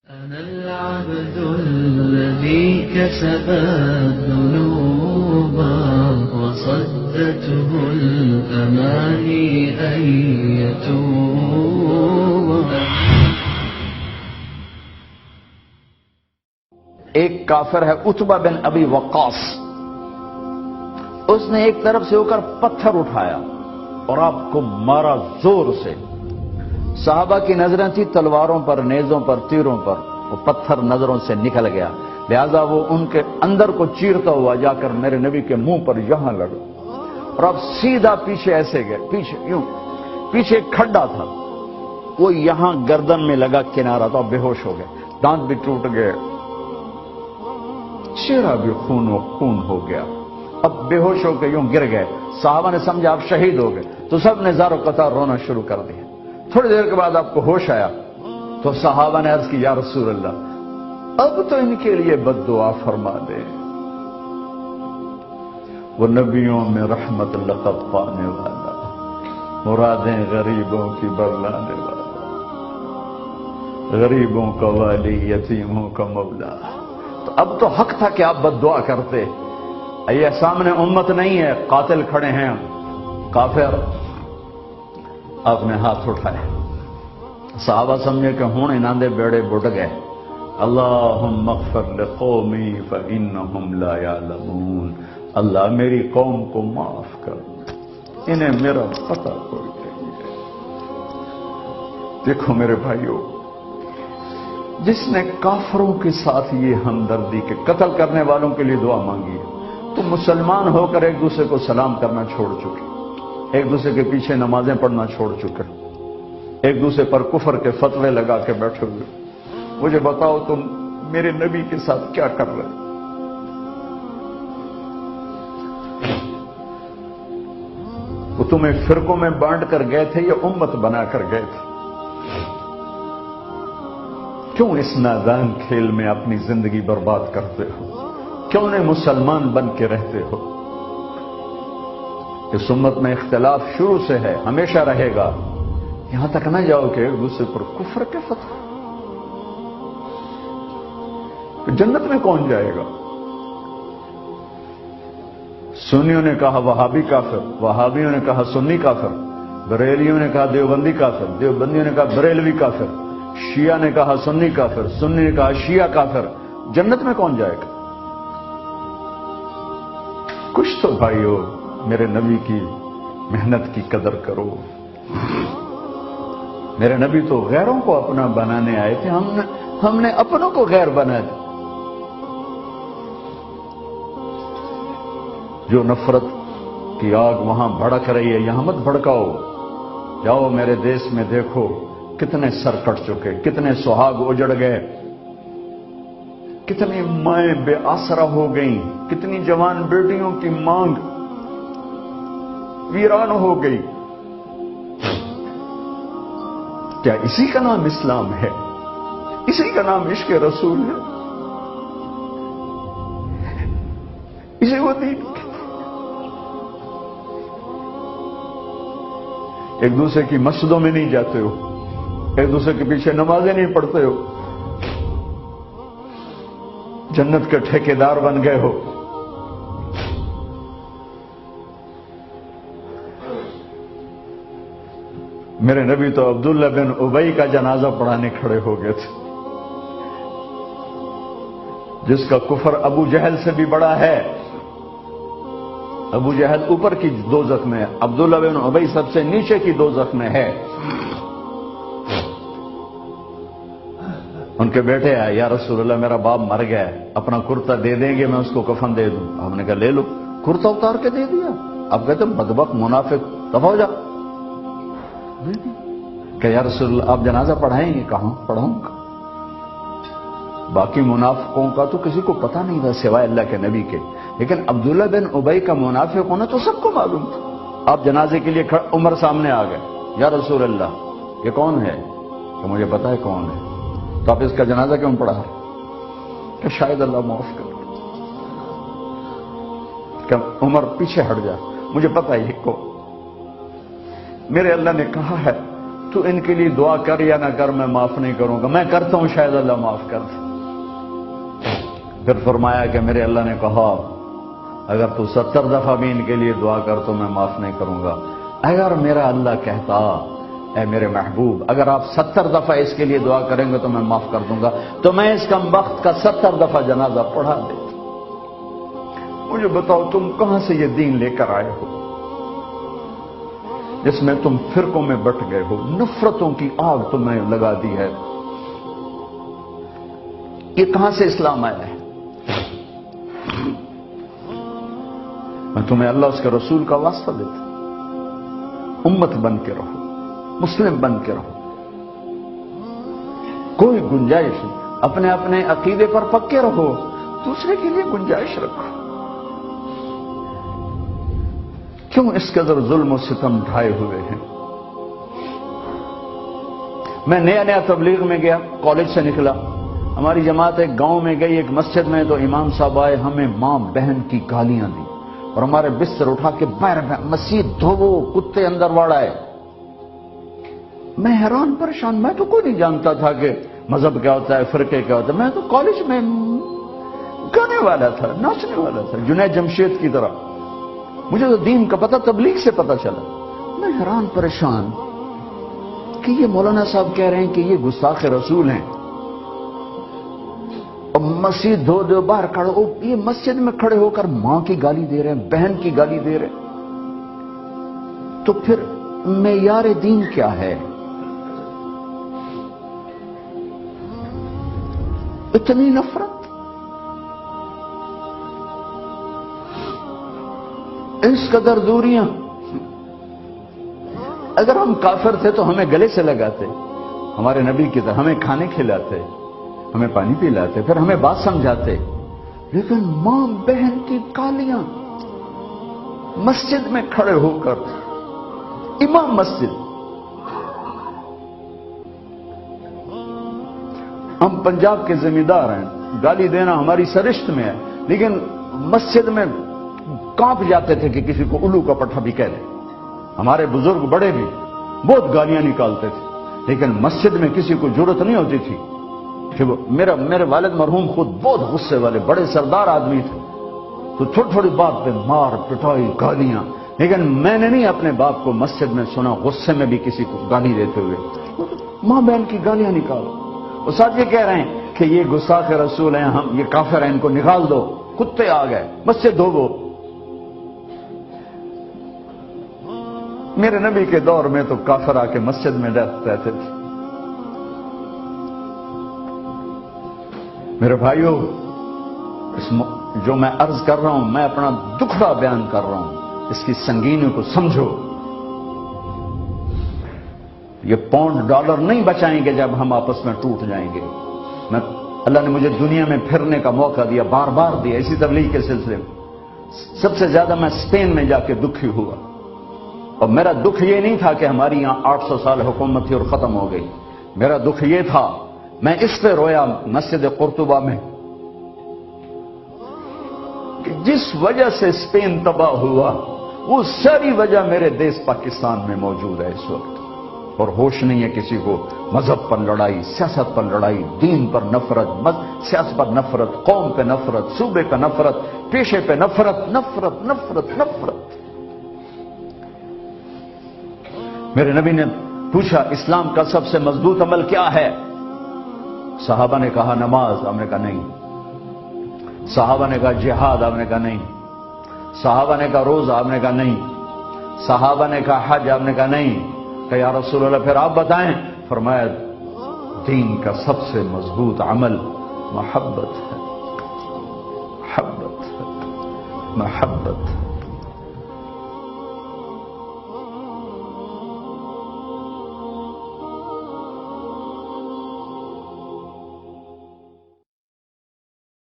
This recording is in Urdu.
أنا العبد الذي كسب الذنوب وصدته الأماني أن يتوب. ایک کافر ہے عتبہ بن ابی وقاص، اس نے ایک طرف سے ہو کر پتھر اٹھایا اور آپ کو مارا زور سے. صحابہ کی نظریں تھی تلواروں پر، نیزوں پر، تیروں پر. وہ پتھر نظروں سے نکل گیا، لہذا وہ ان کے اندر کو چیرتا ہوا جا کر میرے نبی کے منہ پر یہاں لگا اور اب سیدھا پیچھے ایسے گئے، پیچھے ایک کھڈا تھا، وہ یہاں گردن میں لگا، کنارہ تھا، بے ہوش ہو گئے، دانت بھی ٹوٹ گئے، چہرہ بھی خون و خون ہو گیا. اب بے ہوش ہو کے یوں گر گئے. صحابہ نے سمجھا آپ شہید ہو گئے تو سب نے زار و قطار رونا شروع کر دیا. تھوڑی دیر کے بعد آپ کو ہوش آیا تو صحابہ نے عرض کی یا رسول اللہ اب تو ان کے لیے بد دعا فرما دے، وہ نبیوں میں رحمت لقب پانے والا، مرادیں غریبوں کی برلانے والا، غریبوں کا والی، یتیموں کا مولا. تو اب تو حق تھا کہ آپ بد دعا کرتے. یہ سامنے امت نہیں ہے، قاتل کھڑے ہیں، کافر. آپ نے ہاتھ اٹھائے. صحابہ سمجھے کہ ہوں انہاں دے بیڑے بڑھ گئے. اللہم اغفر لقومی فانہم لا یعلمون. اللہ میری قوم کو معاف کر، انہیں میرا پتہ کوئی نہیں ہے. دیکھو میرے بھائیو، جس نے کافروں کے ساتھ یہ ہمدردی کے قتل کرنے والوں کے لیے دعا مانگی ہے، تو مسلمان ہو کر ایک دوسرے کو سلام کرنا چھوڑ چکے، ایک دوسرے کے پیچھے نمازیں پڑھنا چھوڑ چکے، ایک دوسرے پر کفر کے فتوے لگا کے بیٹھے ہوئے. مجھے بتاؤ تم میرے نبی کے ساتھ کیا کر رہے؟ وہ تمہیں فرقوں میں بانٹ کر گئے تھے یا امت بنا کر گئے تھے؟ کیوں اس نادان کھیل میں اپنی زندگی برباد کرتے ہو؟ کیوں نہیں مسلمان بن کے رہتے ہو؟ اس امت میں اختلاف شروع سے ہے، ہمیشہ رہے گا. یہاں تک نہ جاؤ کہ ایک دوسرے پر کفر کے فتوے. جنت میں کون جائے گا؟ سنیوں نے کہا وہابی کافر، وہابیوں نے کہا سنی کافر، بریلیوں نے کہا دیوبندی کافر، دیوبندیوں نے کہا بریلوی کافر، شیعہ نے کہا سنی کافر، سنی نے کہا شیعہ کافر. جنت میں کون جائے گا؟ کچھ تو بھائیو میرے نبی کی محنت کی قدر کرو. میرے نبی تو غیروں کو اپنا بنانے آئے تھے، ہم نے اپنوں کو غیر بنا دیا. جو نفرت کی آگ وہاں بھڑک رہی ہے یہاں مت بھڑکاؤ. جاؤ میرے دیش میں دیکھو کتنے سر کٹ چکے، کتنے سہاگ اجڑ گئے، کتنی مائیں بے آسرا ہو گئیں، کتنی جوان بیٹیوں کی مانگ ویران ہو گئی. کیا اسی کا نام اسلام ہے؟ اسی کا نام عشق رسول ہے؟ اسی وہ دین کہتے ہیں. ایک دوسرے کی مسجدوں میں نہیں جاتے ہو، ایک دوسرے کے پیچھے نمازیں نہیں پڑھتے ہو، جنت کے ٹھیکیدار بن گئے ہو. میرے نبی تو عبداللہ بن ابی کا جنازہ پڑھانے کھڑے ہو گئے تھے، جس کا کفر ابو جہل سے بھی بڑا ہے. ابو جہل اوپر کی دوزخ میں، عبداللہ بن ابی سب سے نیچے کی دوزخ میں ہے. ان کے بیٹے آئے، یا رسول اللہ میرا باپ مر گیا ہے، اپنا کرتا دے دیں گے میں اس کو کفن دے دوں. ہم نے کہا لے لو. کرتا اتار کے دے دیا. اب کہتے بدبخت منافق دفع ہو جا. کہ یا رسول اللہ آپ جنازہ پڑھائیں گے؟ کہاں پڑھاؤں گا؟ باقی منافقوں کا تو کسی کو پتہ نہیں تھا سوائے اللہ کے نبی کے، لیکن عبداللہ بن ابی کا منافق ہونا تو سب کو معلوم تھا. آپ جنازے کے لیے عمر سامنے آ گئے، یا رسول اللہ یہ کون ہے؟ کہ مجھے پتا ہے کون ہے. تو آپ اس کا جنازہ کیوں پڑھا؟ کہ شاید اللہ معاف کر. کہ عمر پیچھے ہٹ جا، مجھے پتا ہے کو میرے اللہ نے کہا ہے تو ان کے لیے دعا کر یا نہ کر، میں معاف نہیں کروں گا، میں کرتا ہوں شاید اللہ معاف کر دے۔ پھر فرمایا کہ میرے اللہ نے کہا اگر تو 70 دفعہ بھی ان کے لیے دعا کر تو میں معاف نہیں کروں گا۔ اگر میرا اللہ کہتا اے میرے محبوب اگر آپ 70 دفعہ اس کے لیے دعا کریں گے تو میں معاف کر دوں گا، تو میں اس کمبخت کا 70 دفعہ جنازہ پڑھا دیتا۔ مجھے بتاؤ تم کہاں سے یہ دین لے کر آئے ہو جس میں تم فرقوں میں بٹ گئے ہو، نفرتوں کی آگ تمہیں لگا دی ہے، یہ کہاں سے اسلام آیا ہے؟ میں تمہیں اللہ اس کے رسول کا واسطہ دیتا ہوں، امت بن کے رہو، مسلم بن کے رہو، کوئی گنجائش نہیں، اپنے اپنے عقیدے پر پکے رہو، دوسرے کے لیے گنجائش رکھو۔ کیوں اس قدر ظلم و ستم ڈھائے ہوئے ہیں؟ میں نیا تبلیغ میں گیا، کالج سے نکلا، ہماری جماعت ایک گاؤں میں گئی، ایک مسجد میں، تو امام صاحب آئے، ہمیں ماں بہن کی گالیاں دی اور ہمارے بستر اٹھا کے باہر مسجد دھوو، کتے اندر واڑائے۔ میں حیران پریشان، میں تو کوئی نہیں جانتا تھا کہ مذہب کیا ہوتا ہے، فرقے کیا ہوتا ہے، میں تو کالج میں گانے والا تھا، ناچنے والا تھا، جنید جمشید کی طرح، مجھے تو دین کا پتہ تبلیغ سے پتہ چلا۔ میں حیران پریشان کہ یہ مولانا صاحب کہہ رہے ہیں کہ یہ گستاخ رسول ہیں، اور مسجد دھو دو باہر کھڑے ہو، یہ مسجد میں کھڑے ہو کر ماں کی گالی دے رہے ہیں، بہن کی گالی دے رہے ہیں، تو پھر معیار دین کیا ہے؟ اتنی نفرت، اس قدر دوریاں۔ اگر ہم کافر تھے تو ہمیں گلے سے لگاتے، ہمارے نبی کی طرح ہمیں کھانے کھلاتے، ہمیں پانی پلاتے، پھر ہمیں بات سمجھاتے، لیکن ماں بہن کی گالیاں مسجد میں کھڑے ہو کر، امام مسجد۔ ہم پنجاب کے زمیندار ہیں، گالی دینا ہماری سرشت میں ہے، لیکن مسجد میں کانپ جاتے تھے کہ کسی کو الو کا پٹھا بھی کہہ دیں۔ ہمارے بزرگ بڑے بھی بہت گالیاں نکالتے تھے، لیکن مسجد میں کسی کو ضرورت نہیں ہوتی تھی کہ میرے والد مرحوم خود بہت غصے والے بڑے سردار آدمی تھے، تو چھوٹی چھوٹی بات پہ مار پٹائی گالیاں، لیکن میں نے نہیں اپنے باپ کو مسجد میں سنا غصے میں بھی کسی کو گالی دیتے ہوئے۔ ماں بہن کی گالیاں نکالو، اور ساتھ یہ کہہ رہے ہیں کہ یہ گستاخ رسول ہیں، ہم یہ کافر ہیں، ان کو نکال دو، کتے آ گئے، مسجد دھوو۔ میرے نبی کے دور میں تو کافر آ کے مسجد میں رہتے تھے۔ میرے بھائیوں، جو میں عرض کر رہا ہوں، میں اپنا دکھڑا بیان کر رہا ہوں، اس کی سنگینی کو سمجھو۔ یہ پاؤنڈ ڈالر نہیں بچائیں گے جب ہم آپس میں ٹوٹ جائیں گے۔ اللہ نے مجھے دنیا میں پھرنے کا موقع دیا، بار بار دیا، اسی تبلیغ کے سلسلے میں۔ سب سے زیادہ میں اسپین میں جا کے دکھی ہوا، اور میرا دکھ یہ نہیں تھا کہ ہماری یہاں 800 سال حکومت تھی اور ختم ہو گئی، میرا دکھ یہ تھا، میں اس پہ رویا مسجد قرطبہ میں کہ جس وجہ سے اسپین تباہ ہوا، وہ ساری وجہ میرے دیس پاکستان میں موجود ہے اس وقت، اور ہوش نہیں ہے کسی کو۔ مذہب پر لڑائی، سیاست پر لڑائی، دین پر نفرت، سیاست پر نفرت، قوم پہ نفرت، صوبے پہ نفرت، پیشے پہ نفرت، نفرت نفرت نفرت۔ میرے نبی نے پوچھا اسلام کا سب سے مضبوط عمل کیا ہے؟ صحابہ نے کہا نماز، آپ نے کہا نہیں۔ صحابہ نے کہا جہاد، آپ نے کہا نہیں۔ صحابہ نے کہا روزہ، آپ نے کہا نہیں۔ صحابہ نے کہا حج، آپ نے کہا نہیں۔ کہ یا رسول اللہ پھر آپ بتائیں؟ فرمایا دین کا سب سے مضبوط عمل محبت ہے، محبت ہے، محبت ہے۔